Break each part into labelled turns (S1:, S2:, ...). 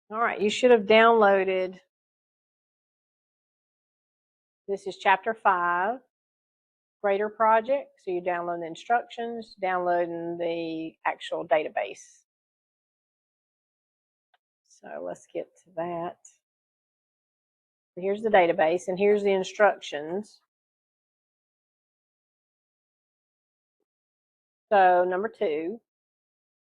S1: All right, you should have downloaded. This is chapter 5, grader project. So you download the instructions, downloading the actual database. So let's get to that. Here's the database, and here's the instructions. So number 2,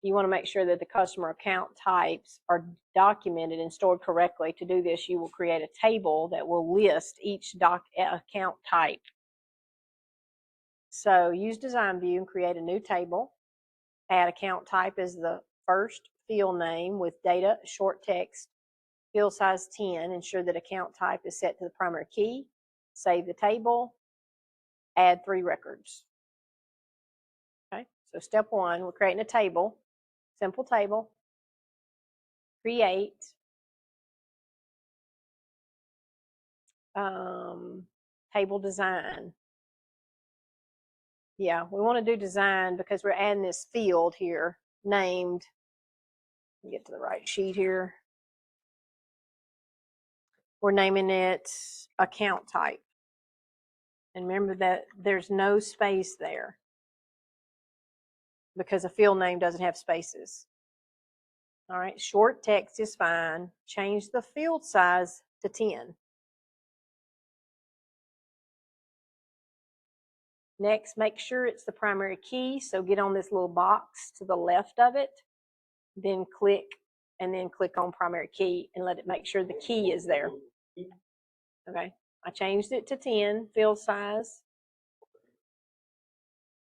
S1: you want to make sure that the customer account types are documented and stored correctly. To do this, you will create a table that will list each account type. So use design view and create a new table. Add account type as the first field name with data, short text, field size 10. Ensure that account type is set to the primary key. Save the table. Add 3 records. Okay, so step 1, we're creating a table, simple table. Create. Table design. Yeah, we want to do design because we're adding this field here named, let me get to the right sheet here. We're naming it account type. And remember that there's no space there because a field name doesn't have spaces. All right, short text is fine. Change the field size to 10. Next, make sure it's the primary key. So get on this little box to the left of it, then click, and then click on primary key and let it make sure the key is there. Okay, I changed it to 10, field size,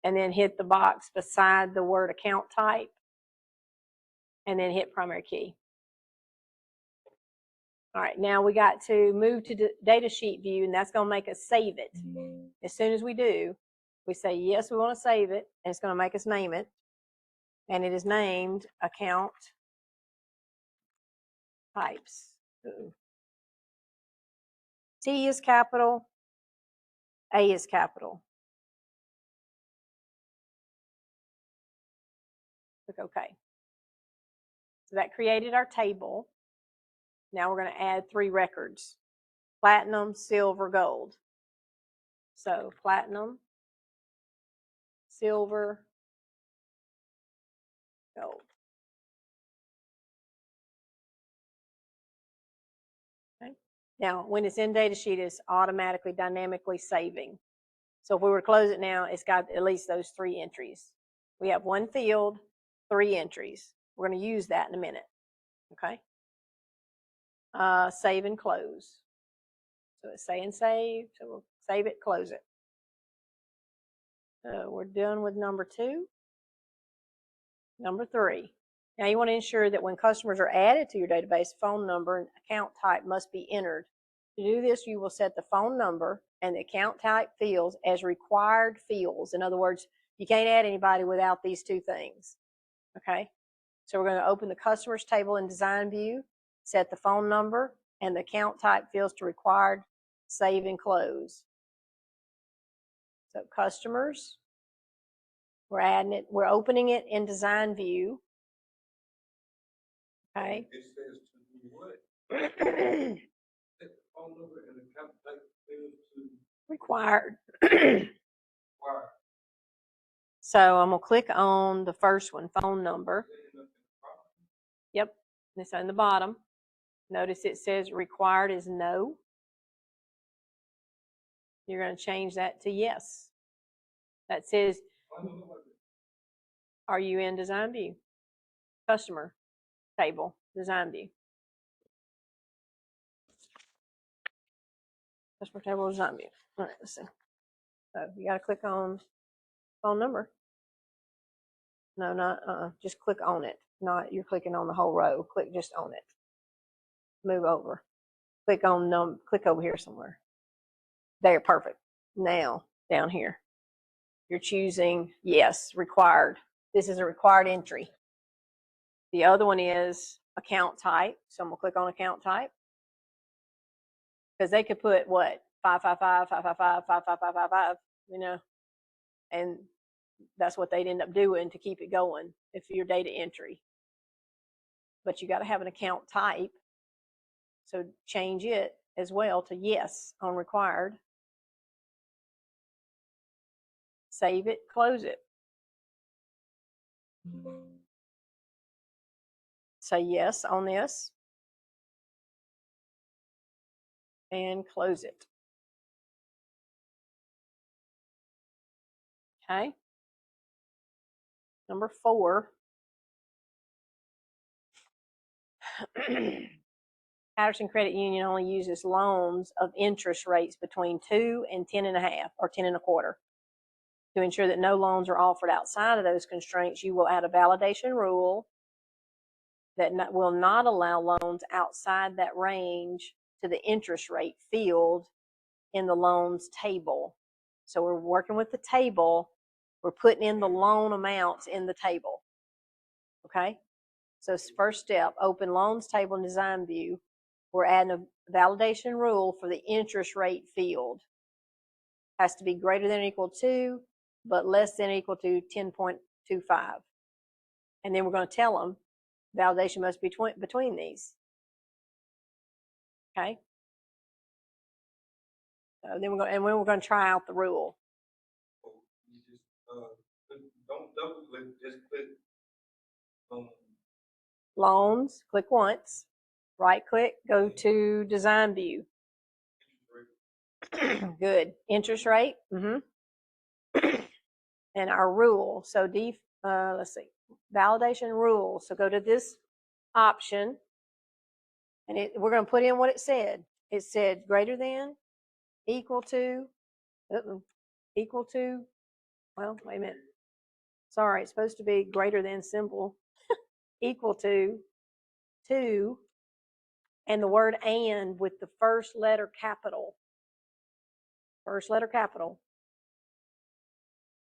S1: and then hit the box beside the word account type, and then hit primary key. All right, now we got to move to data sheet view, and that's going to make us save it. As soon as we do, we say, yes, we want to save it, and it's going to make us name it. And it is named account types. T is capital, A is capital. Click OK. So that created our table. Now we're going to add 3 records: platinum, silver, gold. So platinum, silver, gold. Okay. Now, when it's in datasheet, it's automatically dynamically saving. So if we were to close it now, it's got at least those 3 entries. We have 1 field, 3 entries. We're going to use that in a minute. Okay. Save and close. So it's saying save. So we'll save it, close it. So we're done with number 2. Number 3. Now you want to ensure that when customers are added to your database, phone number and account type must be entered. To do this, you will set the phone number and the account type fields as required fields. In other words, you can't add anybody without these 2 things. Okay, so we're going to open the customers table in design view, set the phone number and the account type fields to required, save and close. So customers, we're adding it, we're opening it in design view. Okay.
S2: It says to do what? Set the phone number and account type field to
S1: required.
S2: required.
S1: So I'm going to click on the first one, phone number. Yep, it's on the bottom. Notice it says required is no. You're going to change that to yes. That says, are you in design view? Customer table, design view. Customer table, design view. All right, let's see. So you got to click on phone number. No, not, just click on it. Not, you're clicking on the whole row. Click just on it. Move over. Click on click over here somewhere. There, perfect. Now, down here, you're choosing yes, required. This is a required entry. The other one is account type. So I'm going to click on account type. Because they could put what? 555, 555, 55555, you know, and that's what they'd end up doing to keep it going if your data entry. but you got to have an account type. So change it as well to yes on required. Save it, close it. Say yes on this and close it. Okay. Number 4. Patterson Credit Union only uses loans of interest rates between 2 and 10.5 or 10.25. To ensure that no loans are offered outside of those constraints, you will add a validation rule that will not allow loans outside that range to the interest rate field in the loans table. So we're working with the table. We're putting in the loan amounts in the table. Okay? So first step, open loans table in design view. We're adding a validation rule for the interest rate field. Has to be greater than or equal to, but less than or equal to 10.25. And then we're going to tell them validation must be between these. Okay? So then we're going to try out the rule.
S2: You just don't double click, just click
S1: Loans, click once, right click, go to design view. Good. Interest rate. And our rule. So let's see, validation rule. So go to this option, and we're going to put in what it said. It said greater than, equal to, equal to. Well, wait a minute. Sorry, it's supposed to be greater than symbol. Equal to 2, and the word and with the first letter capital. First letter capital.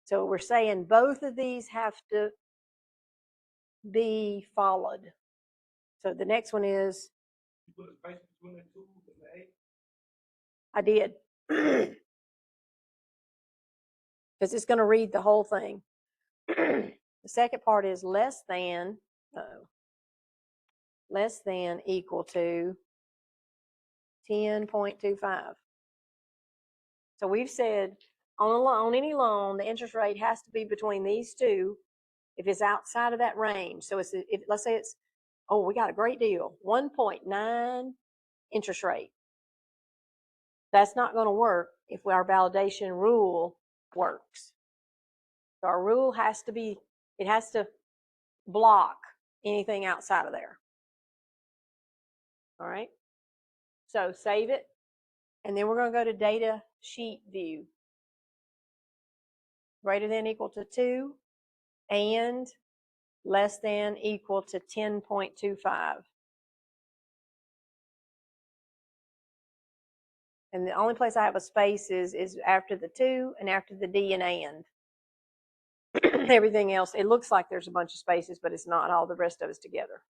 S1: So we're saying both of these have to be followed. So the next one is.
S2: You put a space between the 2 and the 8?
S1: I did. Because it's going to read the whole thing. The second part is less than equal to 10.25. So we've said on any loan, the interest rate has to be between these two if it's outside of that range. So let's say it's, we got a great deal, 1.9 interest rate. That's not going to work if our validation rule works. So our rule has to block anything outside of there. All right. So save it. And then we're going to go to data sheet view. Greater than equal to 2 and less than equal to 10.25. And the only place I have a space is after the 2 and after the D and. Everything else, it looks like there's a bunch of spaces, but it's not. All the rest of it's together.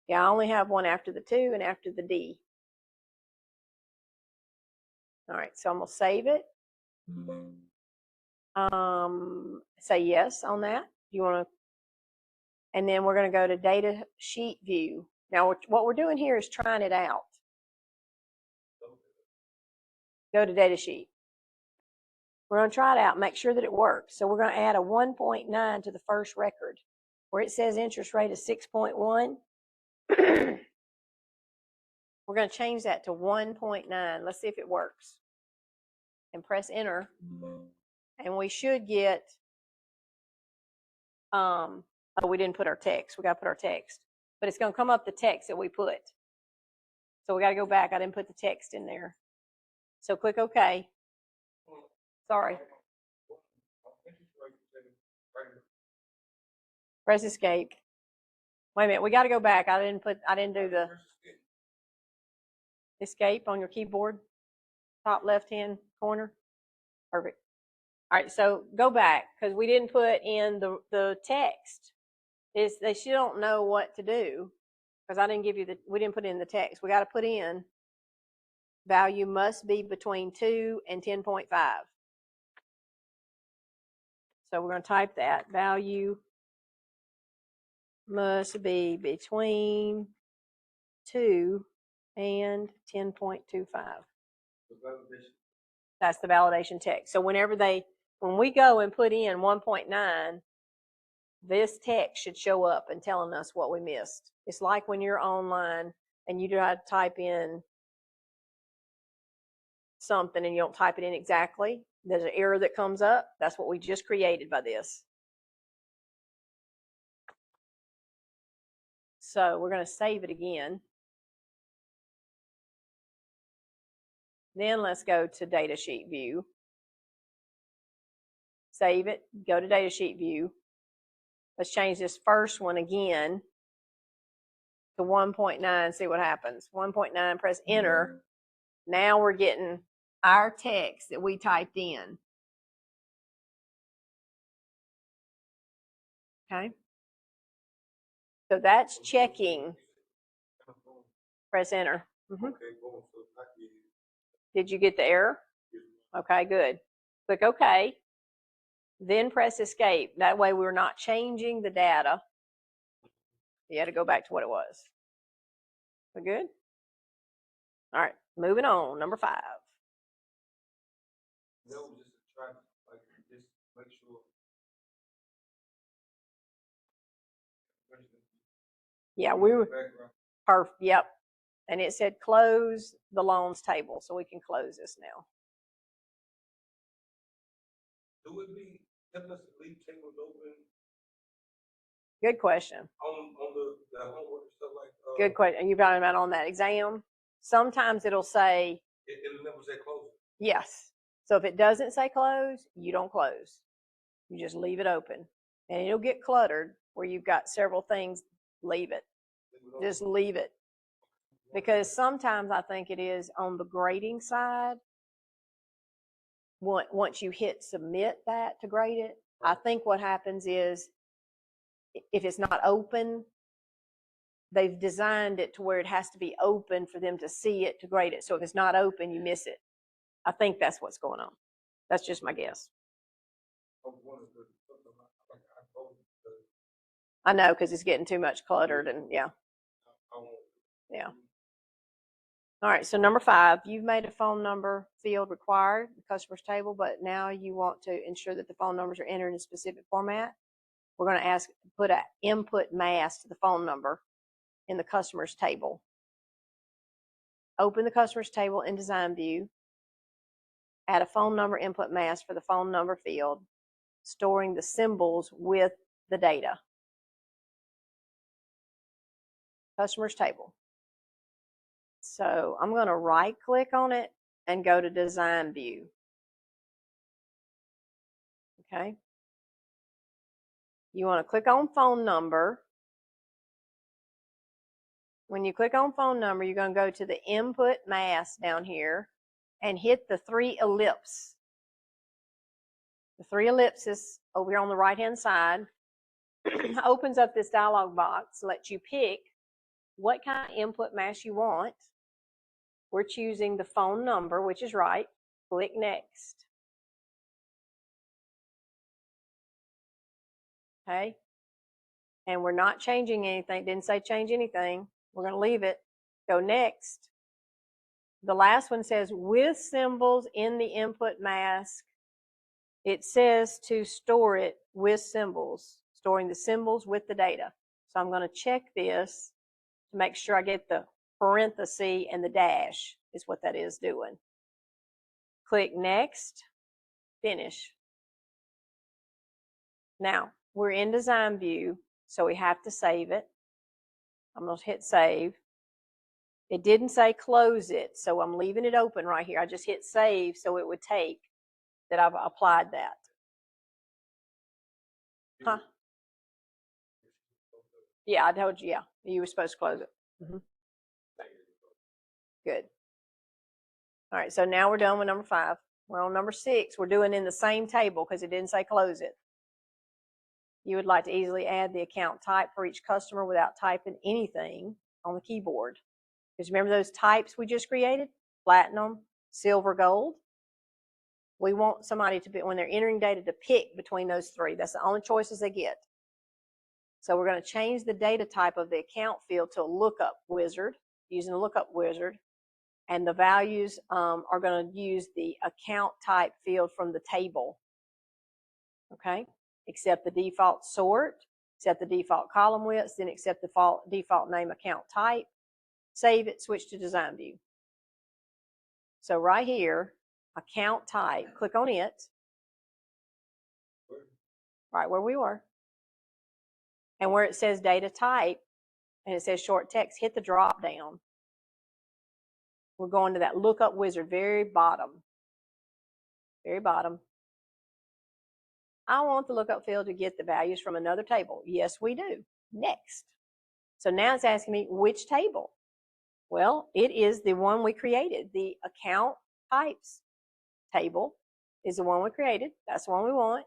S1: Yeah, I only have one after the 2 and after the D. All right, so I'm going to save it. Say yes on that. You want to, and then we're going to go to data sheet view. Now, what we're doing here is trying it out. Go to data sheet. We're going to try it out, make sure that it works. So we're going to add a 1.9 to the first record. Where it says interest rate is 6.1, we're going to change that to 1.9. Let's see if it works. And press enter. And we should get, we didn't put our text. We got to put our text. But it's going to come up the text that we put. So we got to go back. I didn't put the text in there. So click OK. Sorry. Press escape. Wait a minute. We got to go back. I didn't do the escape on your keyboard. Top left-hand corner. Perfect. All right. So go back because we didn't put in the text. They still don't know what to do because we didn't put in the text. We got to put in value must be between 2 and 10.5. So we're going to type that. Value must be between 2 and 10.25. That's the validation text. So when we go and put in 1.9, this text should show up and telling us what we missed. It's like when you're online and you try to type in something and you don't type it in exactly. There's an error that comes up. That's what we just created by this. So we're going to save it again. Then let's go to datasheet view. Save it, go to datasheet view. Let's change this first one again to 1.9, see what happens. 1.9, press enter. Now we're getting our text that we typed in. Okay. So that's checking. Press enter. Did you get the error? Okay, good. Click OK. Then press escape. That way we're not changing the data. You had to go back to what it was. We're good? All right, moving on. Number 5.
S2: No, just to try, like, just make sure.
S1: Yeah, we were perfect. Yep. And it said close the loans table, so we can close this now.
S2: Do it be telling us to leave tables open?
S1: Good question.
S2: On the homework and stuff like
S1: Good question. You're talking about on that exam? Sometimes it'll say
S2: it'll never say close.
S1: Yes. So if it doesn't say close, you don't close. You just leave it open. And it'll get cluttered where you've got several things. Leave it. Just leave it. Because sometimes I think it is on the grading side. Once you hit submit that to grade it, I think what happens is if it's not open, they've designed it to where it has to be open for them to see it to grade it. So if it's not open, you miss it. I think that's what's going on. That's just my guess. I know, because it's getting too much cluttered and yeah. Yeah. All right, so number 5, you've made a phone number field required, the customer's table, but now you want to ensure that the phone numbers are entered in a specific format. We're going to put an input mask to the phone number in the customer's table. Open the customer's table in design view. Add a phone number input mask for the phone number field, storing the symbols with the data. Customer's table. So I'm going to right click on it and go to design view. Okay. You want to click on phone number. When you click on phone number, you're going to go to the input mask down here and hit the 3 ellipses. The 3 ellipses over here on the right hand side opens up this dialog box, lets you pick what kind of input mask you want. We're choosing the phone number, which is right. Click next. Okay. And we're not changing anything. Didn't say change anything. We're going to leave it. Go next. The last one says with symbols in the input mask. It says to store it with symbols, storing the symbols with the data. So I'm going to check this to make sure I get the parenthesis and the dash is what that is doing. Click next, finish. Now we're in design view, so we have to save it. I'm going to hit save. It didn't say close it, so I'm leaving it open right here. I just hit save so it would take that I've applied that. Huh? Yeah, I told you, yeah. You were supposed to close it. Good. All right, so now we're done with number 5. We're on number 6. We're doing in the same table because it didn't say close it. You would like to easily add the account type for each customer without typing anything on the keyboard. Because remember those types we just created? Platinum, silver, gold. We want somebody to be, when they're entering data, to pick between those three. That's the only choices they get. So we're going to change the data type of the account field to a lookup wizard, using the lookup wizard. And the values are going to use the account type field from the table. Okay? Accept the default sort, accept the default column widths, then accept the default name account type. Save it, switch to design view. So right here, account type, click on it. Right where we were. And where it says data type, and it says short text, hit the drop down. We're going to that lookup wizard, very bottom. Very bottom. I want the lookup field to get the values from another table. Yes, we do. Next. So now it's asking me which table. Well, it is the one we created. The account types table is the one we created. That's the one we want.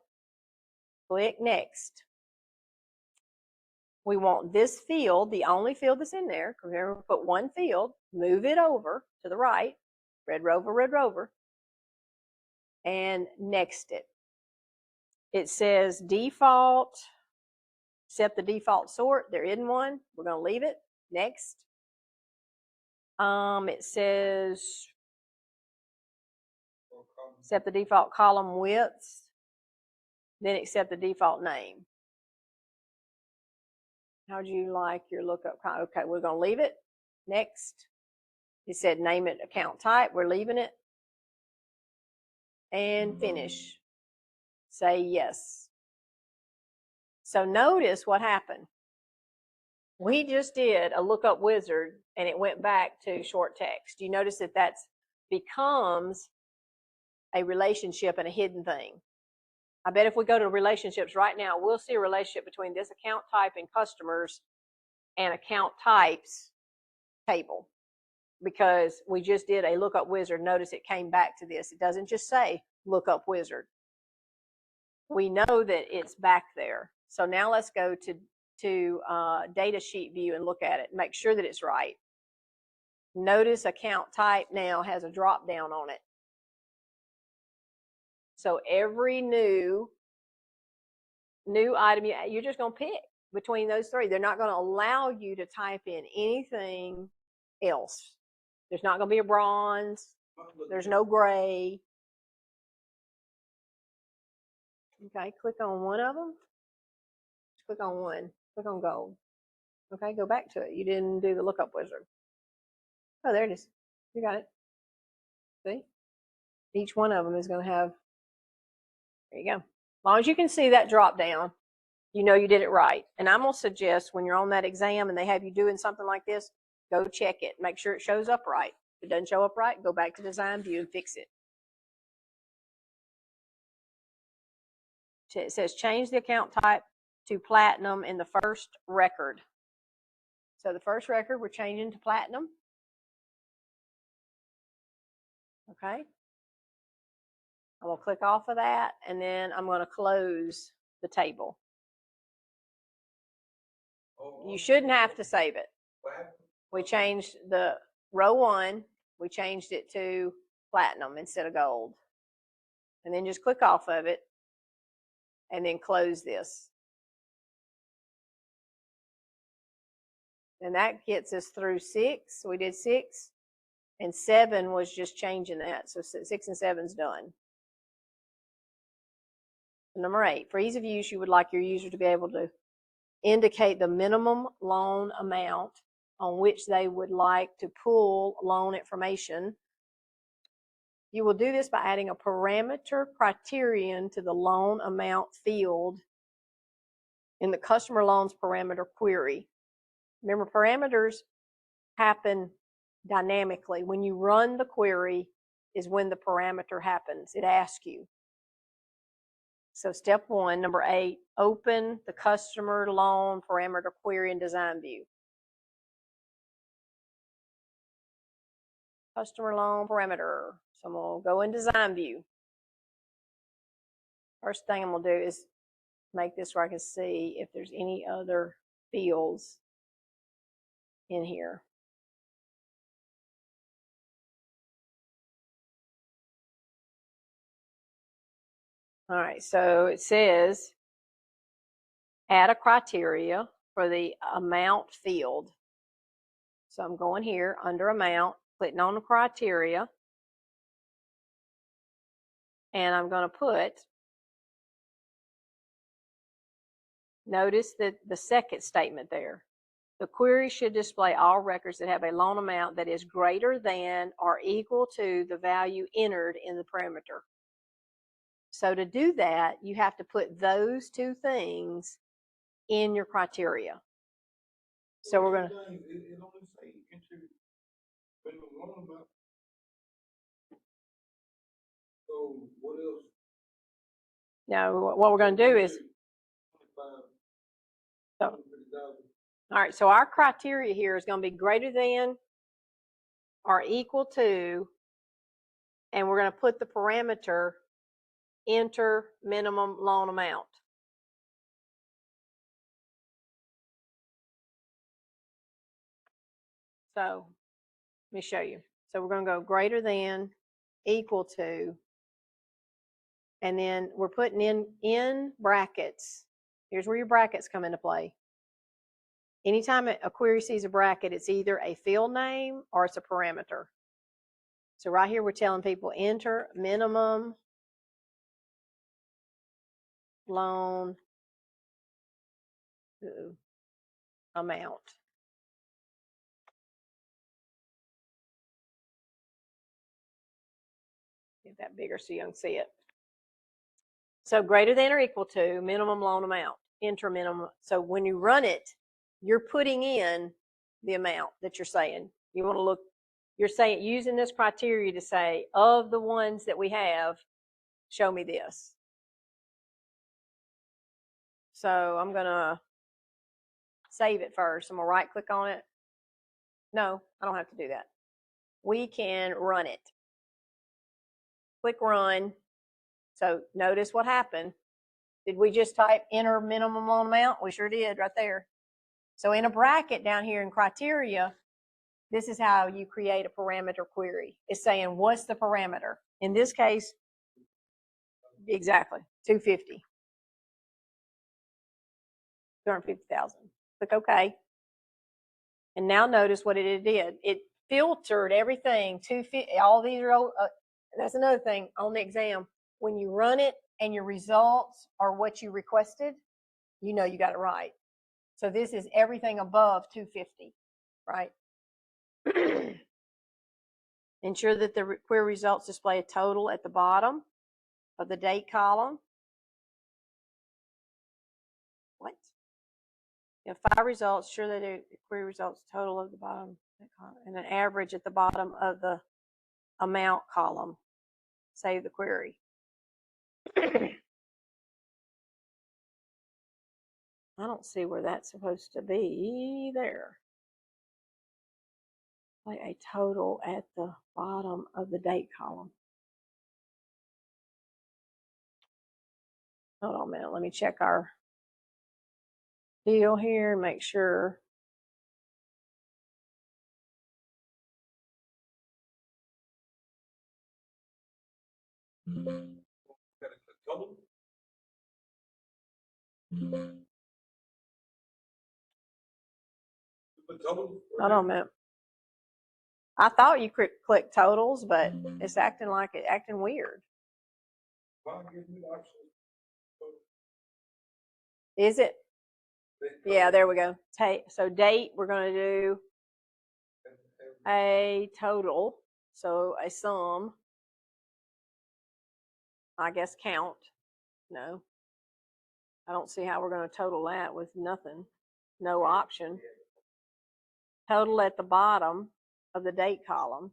S1: Click next. We want this field, the only field that's in there. Remember, put one field, move it over to the right, red rover, and next it. It says default, accept the default sort. There isn't one. We're going to leave it. Next. It says accept the default column widths, then accept the default name. How would you like your lookup? Okay, we're going to leave it. Next. It said name it account type. We're leaving it. And finish. Say yes. So notice what happened. We just did a lookup wizard and it went back to short text. You notice that that becomes a relationship and a hidden thing. I bet if we go to relationships right now, we'll see a relationship between this account type and customers and account types table, because we just did a lookup wizard. Notice it came back to this. It doesn't just say lookup wizard. We know that it's back there. So now let's go to data sheet view and look at it. Make sure that it's right. Notice account type now has a drop down on it. So every new item, you're just going to pick between those three. They're not going to allow you to type in anything else. There's not going to be a bronze. There's no gray. Okay, click on one of them. Just click on one. Click on gold. Okay, go back to it. You didn't do the lookup wizard. Oh, there it is. You got it. See? Each one of them is going to have, there you go. As long as you can see that drop down, you know you did it right. And I'm going to suggest when you're on that exam and they have you doing something like this, go check it. Make sure it shows up right. If it doesn't show up right, go back to design view and fix it. It says change the account type to platinum in the first record. So the first record we're changing to platinum. Okay. I'm going to click off of that and then I'm going to close the table. You shouldn't have to save it. We changed the row 1, we changed it to platinum instead of gold. And then just click off of it and then close this. And that gets us through 6. We did 6 and 7 was just changing that. So 6 and 7's done. Number 8, for ease of use, you would like your user to be able to indicate the minimum loan amount on which they would like to pull loan information. You will do this by adding a parameter criterion to the loan amount field in the customer loans parameter query. Remember, parameters happen dynamically. When you run the query is when the parameter happens. It asks you. So step 1, number 8, open the customer loan parameter query in design view. Customer loan parameter. So I'm going to go in design view. First thing I'm going to do is make this where I can see if there's any other fields in here. All right, so it says add a criteria for the amount field. So I'm going here under amount, clicking on the criteria, and I'm going to put, notice that the second statement there, the query should display all records that have a loan amount that is greater than or equal to the value entered in the parameter. So to do that, you have to put those two things in your criteria. So we're going to.
S2: It only say enter minimum loan amount. So what else?
S1: Now, what we're going to do is. So, all right, so our criteria here is going to be greater than or equal to, and we're going to put the parameter enter minimum loan amount. So let me show you. So we're going to go greater than, equal to, and then we're putting in brackets. Here's where your brackets come into play. Anytime a query sees a bracket, it's either a field name or it's a parameter. So right here, we're telling people enter minimum loan amount. Get that bigger so you can see it. So greater than or equal to minimum loan amount, enter minimum. So when you run it, you're putting in the amount that you're saying. You want to look, you're saying, using this criteria to say, of the ones that we have, show me this. So I'm going to save it first. I'm going to right click on it. No, I don't have to do that. We can run it. Click run. So notice what happened. Did we just type enter minimum loan amount? We sure did right there. So in a bracket down here in criteria, this is how you create a parameter query. It's saying, what's the parameter? In this case, exactly, 250. 250,000. Click OK. And now notice what it did. It filtered everything. 250. All these are. That's another thing on the exam. When you run it and your results are what you requested, you know you got it right. So this is everything above 250, right? Ensure that the query results display a total at the bottom of the date column. What? You have 5 results. Sure that the query results total of the bottom and an average at the bottom of the amount column. Save the query. I don't see where that's supposed to be there. Like a total at the bottom of the date column. Hold on a minute. Let me check our deal here and make sure. Hold on a minute. I thought you could click totals, but it's acting weird. Is it? Yeah, there we go. So date, we're going to do a total. So a sum. I guess count. No. I don't see how we're going to total that with nothing. No option. Total at the bottom of the date column.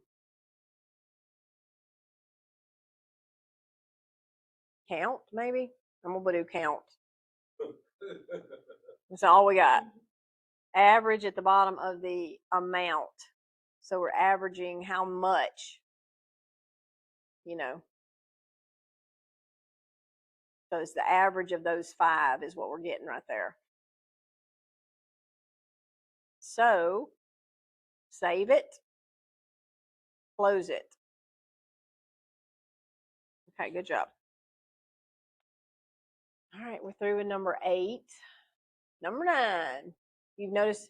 S1: Count, maybe? I'm going to do count. That's all we got. Average at the bottom of the amount. So we're averaging how much, you know. So it's the average of those 5 is what we're getting right there. So save it, close it. Okay, good job. All right, we're through with number 8. Number 9, you've noticed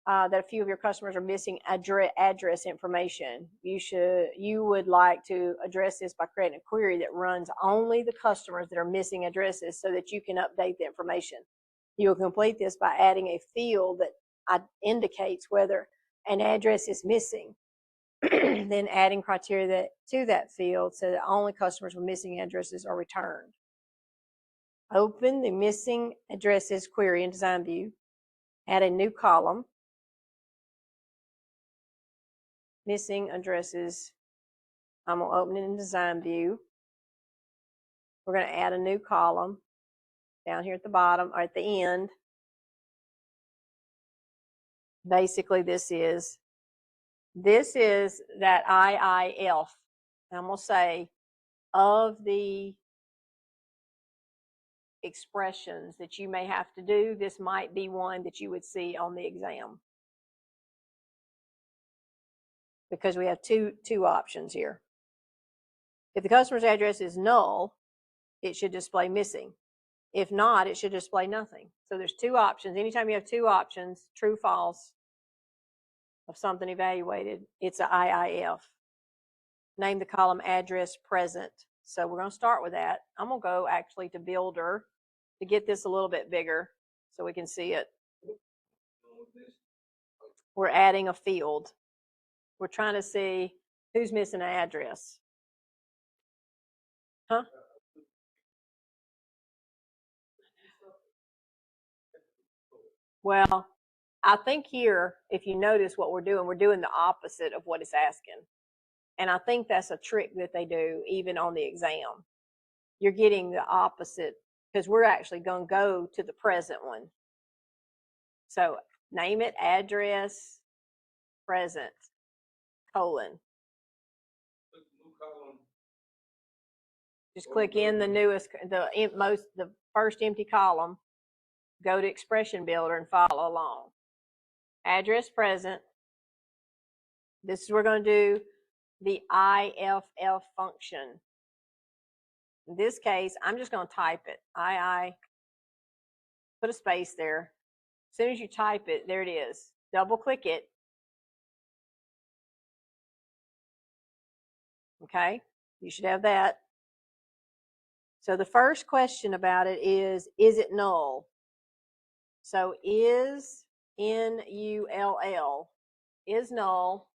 S1: that a few of your customers are missing address information. You would like to address this by creating a query that runs only the customers that are missing addresses so that you can update the information. You will complete this by adding a field that indicates whether an address is missing. Then adding criteria to that field so that only customers with missing addresses are returned. Open the missing addresses query in Design View. Add a new column. Missing addresses. I'm going to open it in Design View. We're going to add a new column down here at the bottom or at the end. Basically, this is that IIF. I'm going to say of the expressions that you may have to do, this might be one that you would see on the exam. Because we have two options here. If the customer's address is null, it should display missing. If not, it should display nothing. So there's 2 options. Anytime you have 2 options, true, false, of something evaluated, it's an IIF. Name the column address present. So we're going to start with that. I'm going to go actually to Builder to get this a little bit bigger so we can see it. We're adding a field. We're trying to see who's missing an address. Huh? Well, I think here, if you notice what we're doing the opposite of what it's asking. And I think that's a trick that they do even on the exam. You're getting the opposite because we're actually going to go to the present one. So name it address present colon. Just click in the first empty column, go to Expression Builder and follow along. Address present. This is we're going to do the IFF function. In this case, I'm just going to type it. Put a space there. As soon as you type it, there it is. Double click it. Okay, you should have that. So the first question about it is it null? So is NULL is null,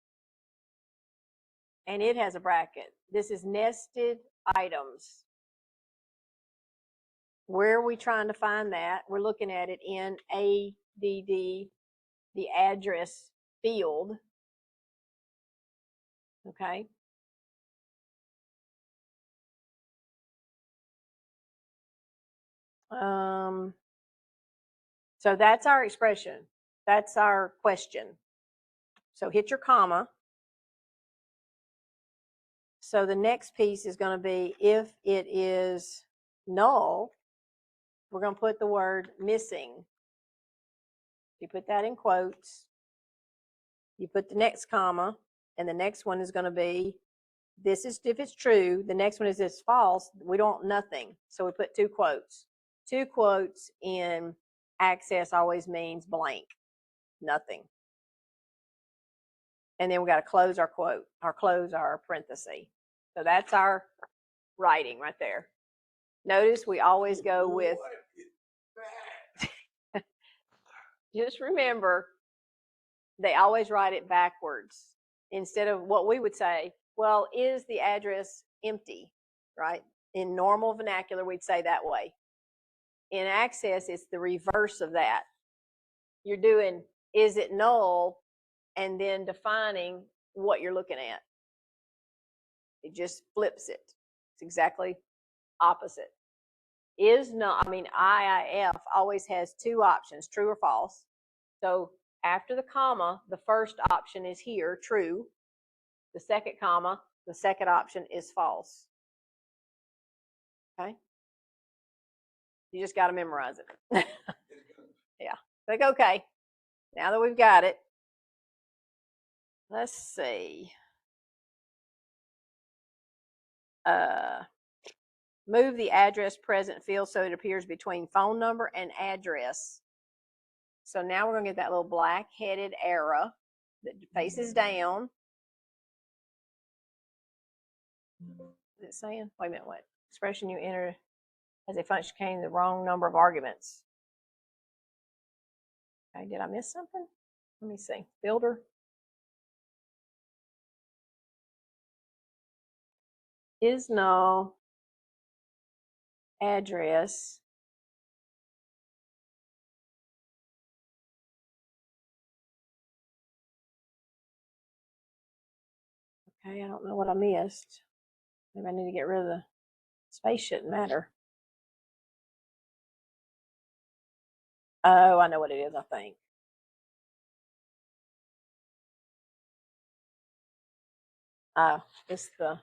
S1: and it has a bracket. This is nested items. Where are we trying to find that? We're looking at it in ADD, the address field. Okay. So that's our expression. That's our question. So hit your comma. So the next piece is going to be if it is null, we're going to put the word missing. You put that in quotes. You put the next comma, and the next one is going to be, this is if it's true. The next one is if it's false. We don't want nothing. So we put 2 quotes. 2 quotes in Access always means blank, nothing. And then we got to close our quote, or close our parenthesis. So that's our writing right there. Notice we always go with, just remember, they always write it backwards instead of what we would say, well, is the address empty, right? In normal vernacular, we'd say that way. In Access, it's the reverse of that. You're doing, is it null, and then defining what you're looking at. It just flips it. It's exactly opposite. Is not, IIF always has 2 options, true or false. So after the comma, the first option is here, true. The second comma, the second option is false. Okay? You just got to memorize it. Yeah. Click OK. Now that we've got it, let's see. Move the address present field so it appears between phone number and address. So now we're going to get that little black-headed arrow that faces down. Is it saying? Wait a minute, what? Expression you enter as a function containing the wrong number of arguments. Okay, did I miss something? Let me see. Builder. Is null address okay, I don't know what I missed. Maybe I need to get rid of the space. Shouldn't matter. Oh, I know what it is, I think. It's the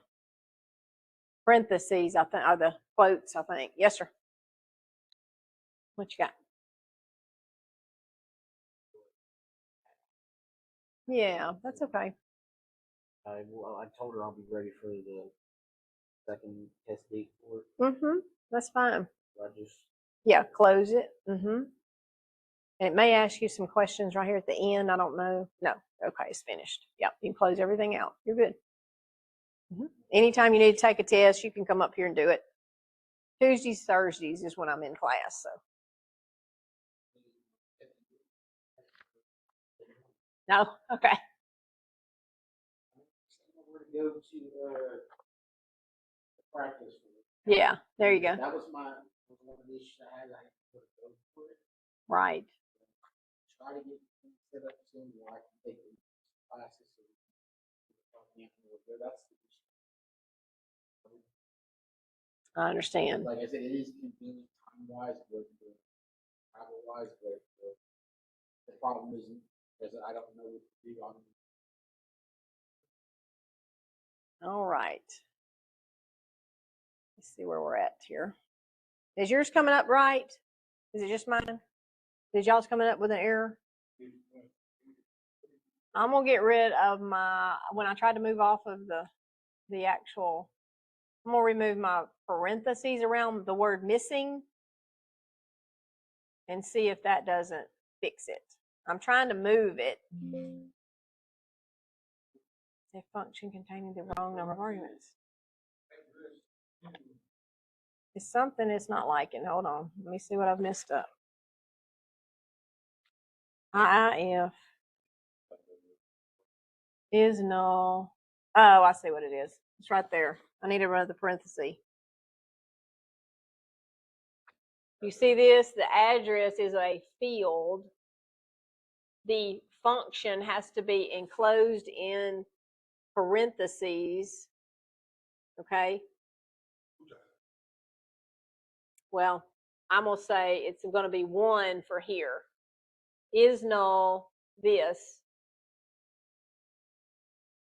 S1: parentheses, I think, or the quotes, I think. Yes, sir. What you got? Yeah, that's okay.
S3: Well, I told her I'll be ready for the second test date for it.
S1: Mm-hmm. That's fine.
S3: So I just
S1: Yeah, close it. Mm-hmm. And it may ask you some questions right here at the end. I don't know. No. Okay, it's finished. Yep, you can close everything out. You're good. Mm-hmm. Anytime you need to take a test, you can come up here and do it. Tuesdays, Thursdays is when I'm in class. So. No. Okay.
S3: where to go to practice for it.
S1: Yeah. There you go.
S3: That was one of the issues I had. I had to go for it.
S1: Right.
S3: Try to get set up soon where I can take the classes. So that's the issue.
S1: I understand.
S3: Like I said, it is convenient time-wise, but travel-wise, but the problem isn't because I don't know what to do on.
S1: All right. Let's see where we're at here. Is yours coming up right? Is it just mine? Is y'all's coming up with an error? I'm gonna get rid of my, when I tried to move off of the actual, I'm gonna remove my parentheses around the word missing and see if that doesn't fix it. I'm trying to move it. A function containing the wrong number of arguments. It's something it's not liking. Hold on. Let me see what I've messed up. IIF is null. Oh, I see what it is. It's right there. I need to run the parenthesis. You see this? The address is a field. The function has to be enclosed in parentheses. Okay? Well, I'm going to say it's going to be 1 for here. Is null this.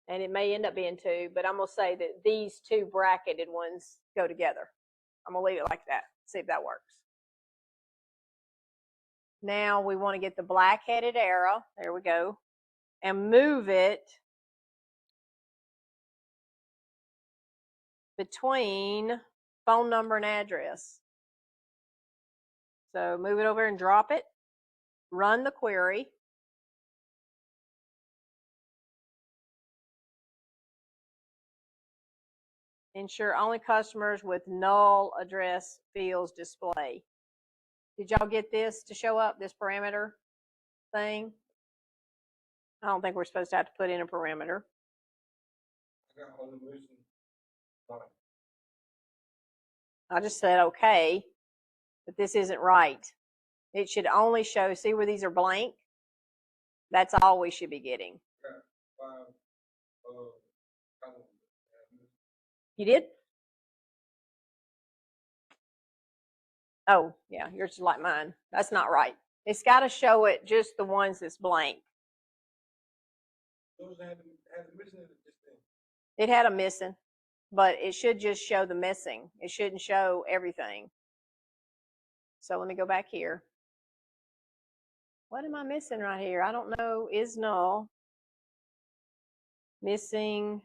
S1: And it may end up being 2, but I'm going to say that these two bracketed ones go together. I'm going to leave it like that. See if that works. Now we want to get the black-headed arrow. There we go. And move it between phone number and address. So move it over and drop it. Run the query. Ensure only customers with null address fields display. Did y'all get this to show up, this parameter thing? I don't think we're supposed to have to put in a parameter. I just said okay, but this isn't right. It should only show, see where these are blank? That's all we should be getting. You did? Oh, yeah, yours is like mine. That's not right. It's got to show it just the ones that's blank. It had a missing, but it should just show the missing. It shouldn't show everything. So let me go back here. What am I missing right here? I don't know. Is null. Missing.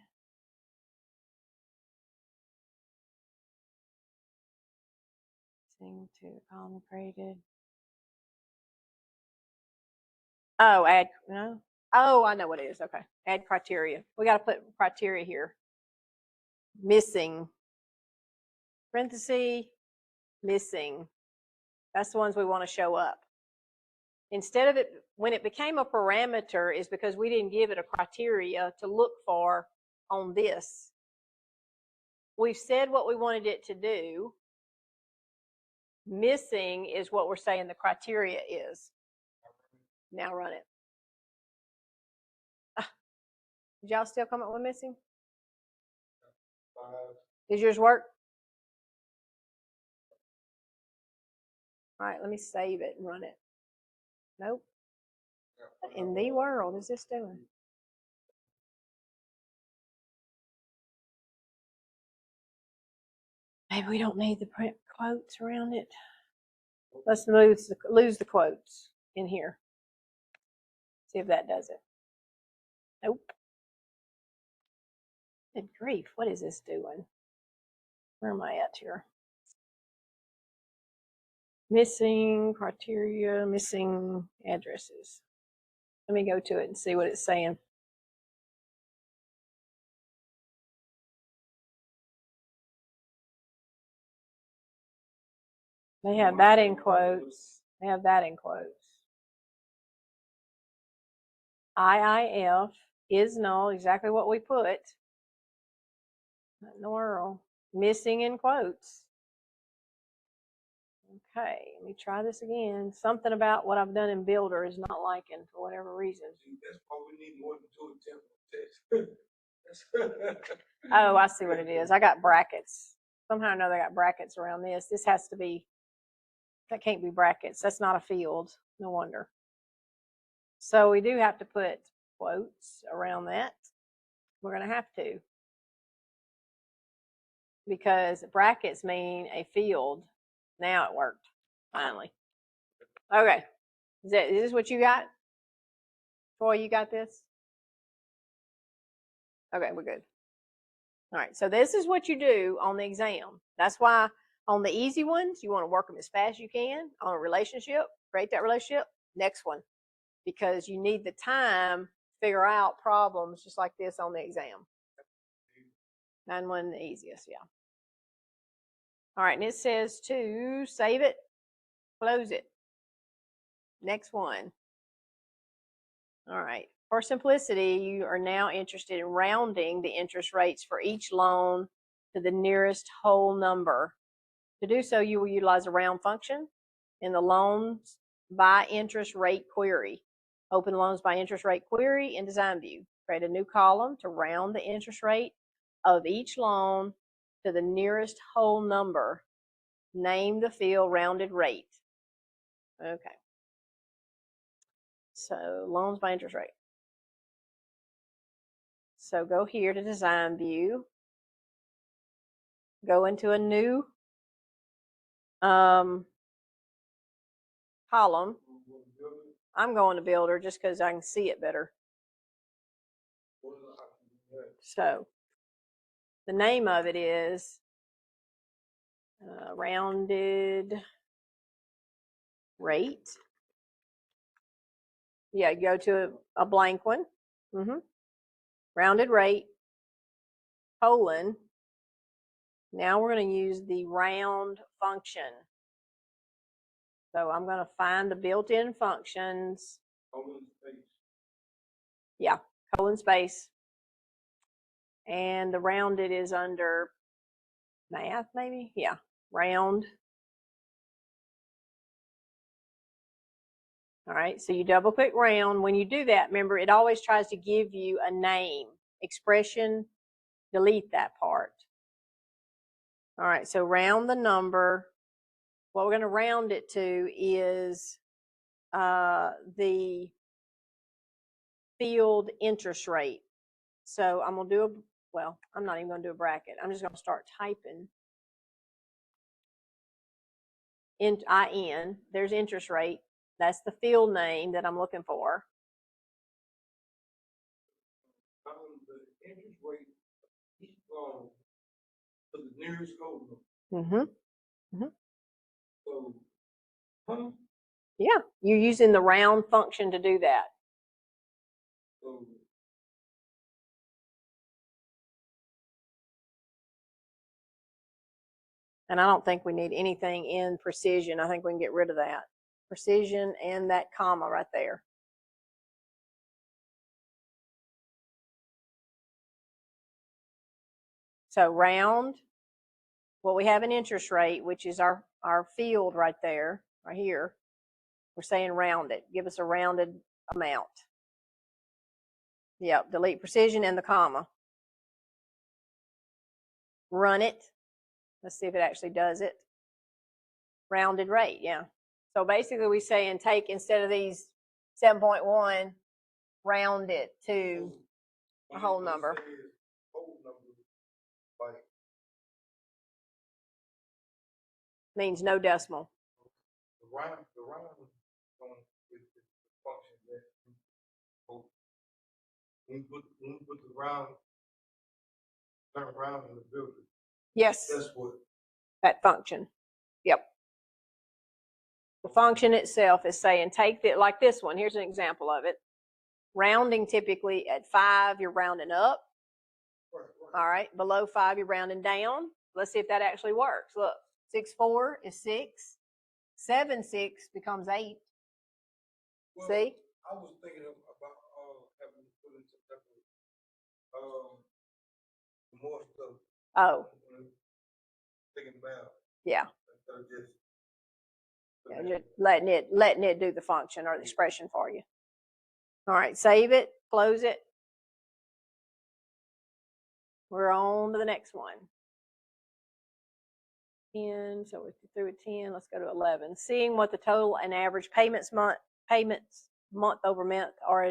S1: Thing to column created. Oh, add, no. Oh, I know what it is. Okay. Add criteria. We got to put criteria here. Missing. Parenthesis, missing. That's the ones we want to show up. Instead of it, when it became a parameter, is because we didn't give it a criteria to look for on this. We've said what we wanted it to do. Missing is what we're saying the criteria is. Now run it. Did y'all still come up with missing? Does yours work? All right, let me save it and run it. Nope. What in the world is this doing? Maybe we don't need the print quotes around it. Let's lose the quotes in here. See if that does it. Nope. Good grief, what is this doing? Where am I at here? Missing criteria, missing addresses. Let me go to it and see what it's saying. They have that in quotes. They have that in quotes. IIF is null, exactly what we put. Not in the world. Missing in quotes. Okay, let me try this again. Something about what I've done in Builder is not liking for whatever reason.
S2: That's why we need more than 2 attempts.
S1: Oh, I see what it is. I got brackets. Somehow or another I got brackets around this. This has to be, that can't be brackets. That's not a field. No wonder. So we do have to put quotes around that. We're going to have to. Because brackets mean a field. Now it worked. Finally. Okay. Is this what you got? Troy, you got this? Okay, we're good. All right, so this is what you do on the exam. That's why on the easy ones, you want to work them as fast as you can. On a relationship, create that relationship. Next one, because you need the time to figure out problems just like this on the exam. 9-1, the easiest, yeah. All right, and it says to save it, close it. Next one. All right. For simplicity, you are now interested in rounding the interest rates for each loan to the nearest whole number. To do so, you will utilize a round function in the loans by interest rate query. Open loans by interest rate query in Design View. Create a new column to round the interest rate of each loan to the nearest whole number. Name the field rounded rate. Okay. So loans by interest rate. So go here to Design View. Go into a new column. I'm going to Builder just because I can see it better. So the name of it is rounded rate. Yeah, go to a blank one. Rounded rate, colon. Now we're going to use the round function. So I'm going to find the built-in functions.
S2: Colon space.
S1: Yeah, colon space. And the rounded is under math, maybe? Yeah, round. All right, so you double click round. When you do that, remember, it always tries to give you a name. Expression, delete that part. All right, so round the number. What we're going to round it to is the field interest rate. So I'm going to do well, I'm not even going to do a bracket. I'm just going to start typing in IN. There's interest rate. That's the field name that I'm looking for.
S2: The interest rate each loan to the nearest whole number. Huh?
S1: Yeah, you're using the round function to do that.
S2: So,
S1: And I don't think we need anything in precision. I think we can get rid of that. Precision and that comma right there. So round, well, we have an interest rate, which is our field right there, right here. We're saying round it. Give us a rounded amount. Yep, delete precision and the comma. Run it. Let's see if it actually does it. Rounded rate, yeah. So basically we're saying take, instead of these 7.1, round it to a whole number.
S2: Whole number, like,
S1: Means no decimal.
S2: the round going with the function that when we put the round, turn around in the building.
S1: Yes.
S2: That's what.
S1: That function. Yep. The function itself is saying take that, like this one. Here's an example of it. Rounding typically at 5, you're rounding up.
S2: Right.
S1: All right. Below 5, you're rounding down. Let's see if that actually works. Look, 6.4 is 6. 7.6 becomes 8.
S2: Well,
S1: See?
S2: I was thinking about having to put in some type of more stuff.
S1: Oh.
S2: Thinking about.
S1: Yeah.
S2: Instead of just.
S1: Yeah, just letting it do the function or the expression for you. All right, save it, close it. We're on to the next one. 10, so we're through with 10. Let's go to 11. Seeing what the total and average payments month over month are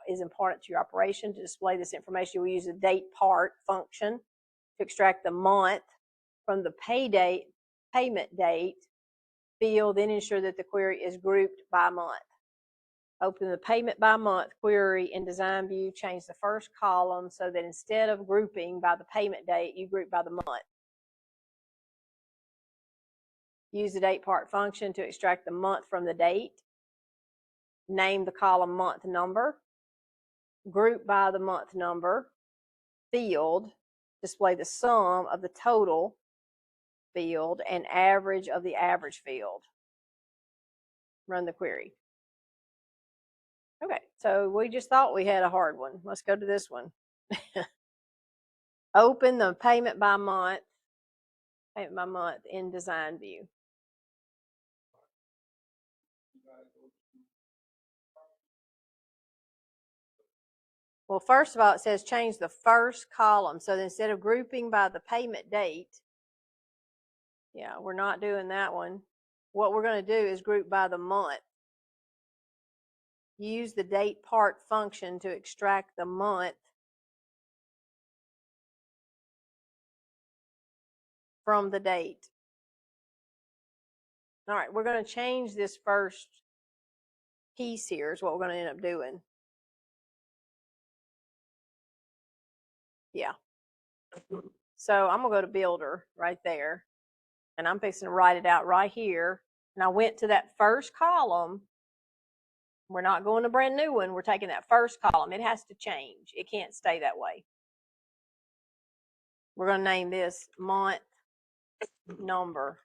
S1: is important to your operation. To display this information, you will use the date part function to extract the month from the payment date field, then ensure that the query is grouped by month. Open the payment by month query in Design View. Change the first column so that instead of grouping by the payment date, you group by the month. Use the date part function to extract the month from the date. Name the column month number. Group by the month number field. Display the sum of the total field and average of the average field. Run the query. Okay, so we just thought we had a hard one. Let's go to this one. Open the payment by month in Design View. Well, first of all, it says change the first column. So instead of grouping by the payment date, yeah, we're not doing that one. What we're going to do is group by the month. Use the date part function to extract the month from the date. All right, we're going to change this first piece here is what we're going to end up doing. Yeah. So I'm going to go to Builder right there, and I'm fixing to write it out right here. And I went to that first column. We're not going to a brand new one. We're taking that first column. It has to change. It can't stay that way. We're going to name this month number,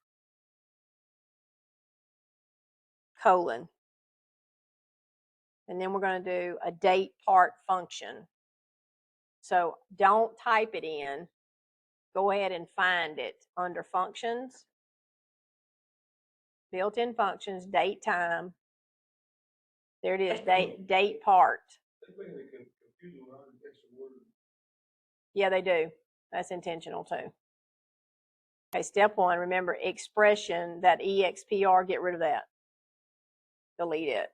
S1: colon. And then we're going to do a date part function. So don't type it in. Go ahead and find it under functions, built-in functions, date time. There it is, date part. Yeah, they do. That's intentional too. Okay, step 1, remember expression, that EXPR, get rid of that. Delete it.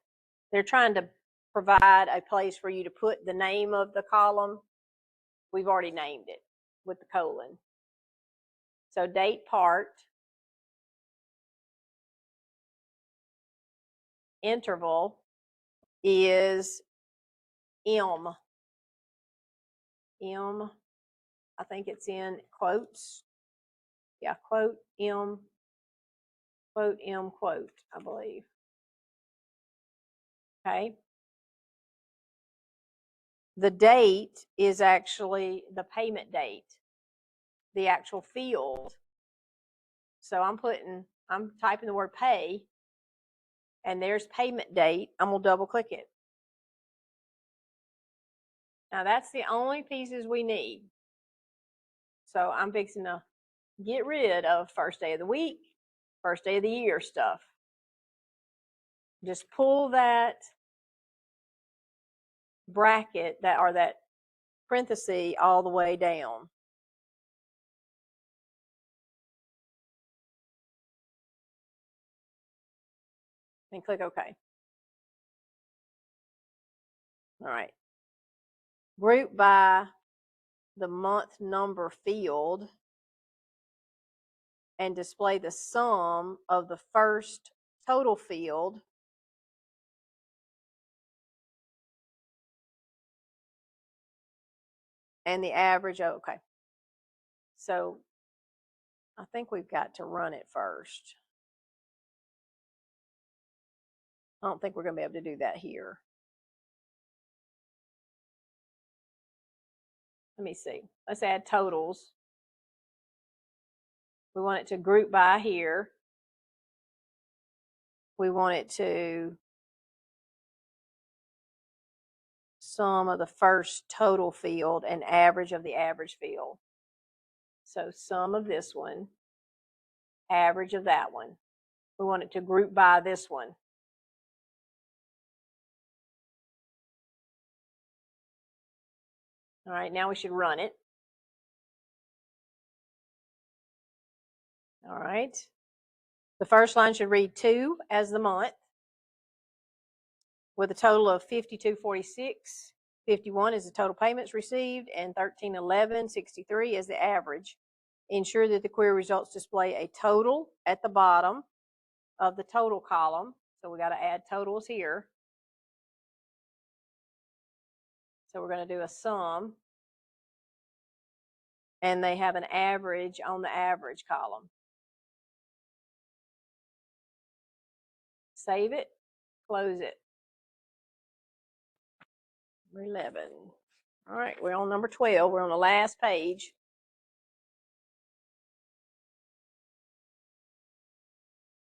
S1: They're trying to provide a place for you to put the name of the column. We've already named it with the colon. So date part, interval is M. M, I think it's in quotes. Yeah, quote M, quote M quote, I believe. Okay. The date is actually the payment date, the actual field. So I'm typing the word pay, and there's payment date. I'm going to double click it. Now that's the only pieces we need. So I'm fixing to get rid of first day of the week, first day of the year stuff. Just pull that bracket that parenthesis all the way down. And click OK. All right. Group by the month number field and display the sum of the first total field and the average. Oh, okay. So I think we've got to run it first. I don't think we're going to be able to do that here. Let me see. Let's add totals. We want it to group by here. We want it to sum of the first total field and average of the average field. So sum of this one, average of that one. We want it to group by this one. All right, now we should run it. All right. The first line should read 2 as the month with a total of 5246. 51 is the total payments received, and 1311.63 is the average. Ensure that the query results display a total at the bottom of the total column. So we got to add totals here. So we're going to do a sum, and they have an average on the average column. Save it, close it. Number 11. All right, we're on number 12. We're on the last page.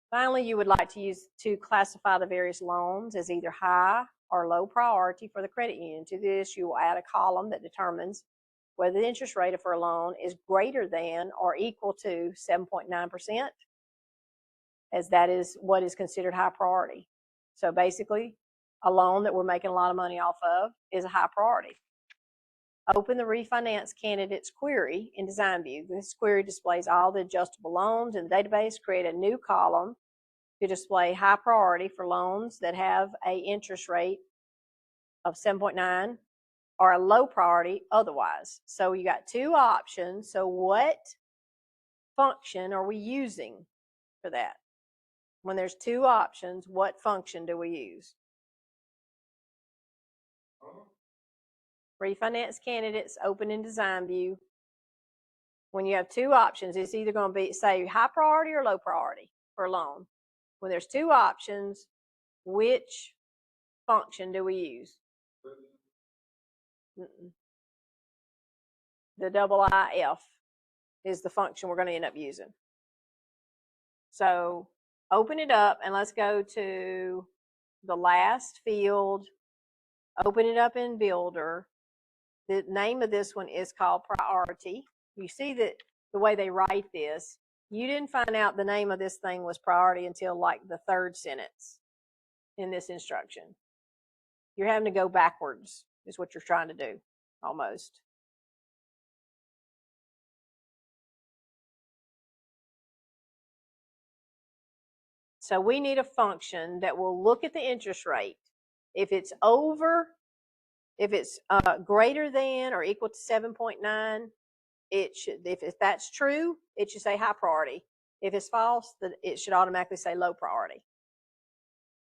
S1: Finally, you would like to classify the various loans as either high or low priority for the credit union. To this, you will add a column that determines whether the interest rate for a loan is greater than or equal to 7.9%, as that is what is considered high priority. So basically, a loan that we're making a lot of money off of is a high priority. Open the refinance candidates query in Design View. This query displays all the adjustable loans in the database. Create a new column to display high priority for loans that have an interest rate of 7.9 or a low priority otherwise. So you got two options. So what function are we using for that? When there's two options, what function do we use? Refinance candidates, open in Design View. When you have two options, it's either going to be, say, high priority or low priority for a loan. When there's two options, which function do we use? The IIF is the function we're going to end up using. So open it up and let's go to the last field. Open it up in Builder. The name of this one is called Priority. You see that the way they write this, you didn't find out the name of this thing was Priority until like the third sentence in this instruction. You're having to go backwards is what you're trying to do, almost. So we need a function that will look at the interest rate. If it's greater than or equal to 7.9, it should, if that's true, it should say high priority. If it's false, then it should automatically say low priority.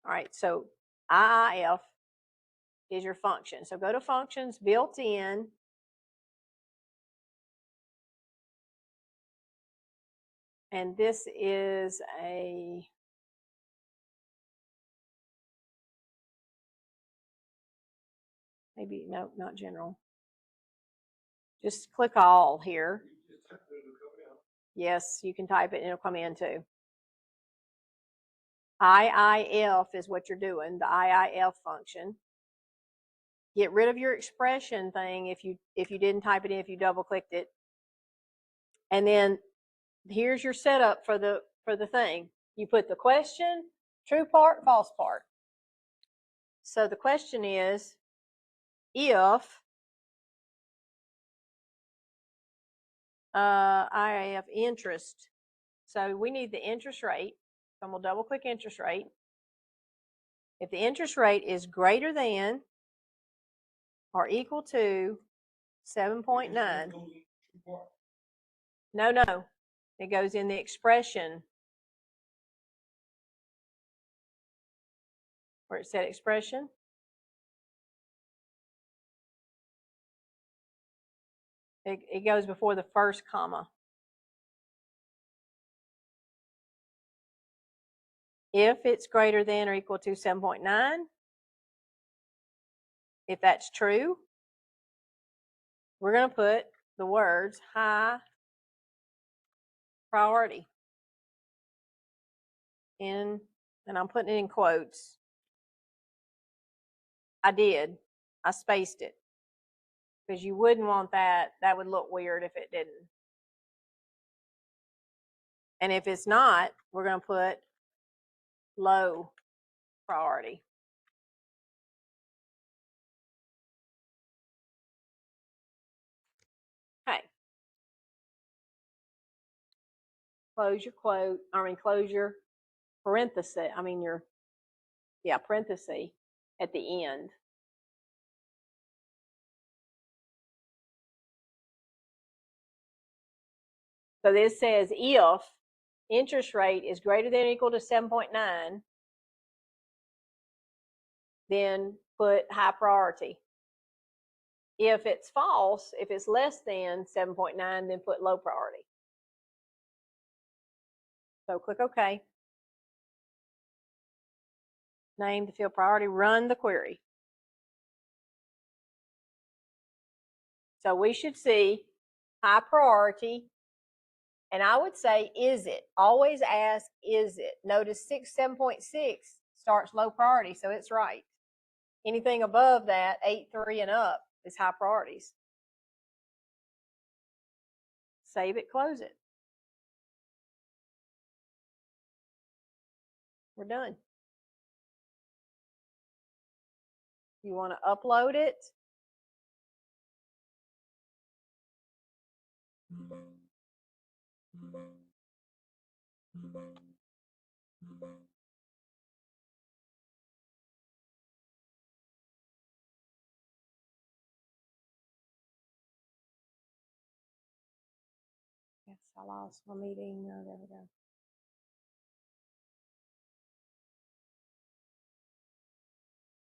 S1: All right, so IIF is your function. So go to functions, built in. And And this is a maybe, no, not general. Just click all here.
S2: You just type it in the company out.
S1: Yes, you can type it and it'll come in too. IIF is what you're doing, the IIF function. Get rid of your expression thing if you didn't type it in, if you double clicked it. And then here's your setup for the thing. You put the question, true part, false part. So the question is, if IIF interest, so we need the interest rate. So I'm going to double click interest rate. If the interest rate is greater than or equal to 7.9, no, it goes in the expression where it said expression. It goes before the first comma. If it's greater than or equal to 7.9, if that's true, we're going to put the words high priority in, and I'm putting it in quotes. I did. I spaced it because you wouldn't want that. That would look weird if it didn't. And if it's not, we're going to put low priority. Okay. Close your quote. Close your parenthesis. Parenthesis at the end. So this says if interest rate is greater than or equal to 7.9, then put high priority. If it's false, if it's less than 7.9, then put low priority. So click OK. Name the field priority, run the query. So we should see high priority, and I would say, is it? Always ask, is it? Notice 7.6 starts low priority, so it's right. Anything above that, 8.3 and up, is high priorities. Save it, close it. We're done. You want to upload it. Yes, I lost my meeting. There we go.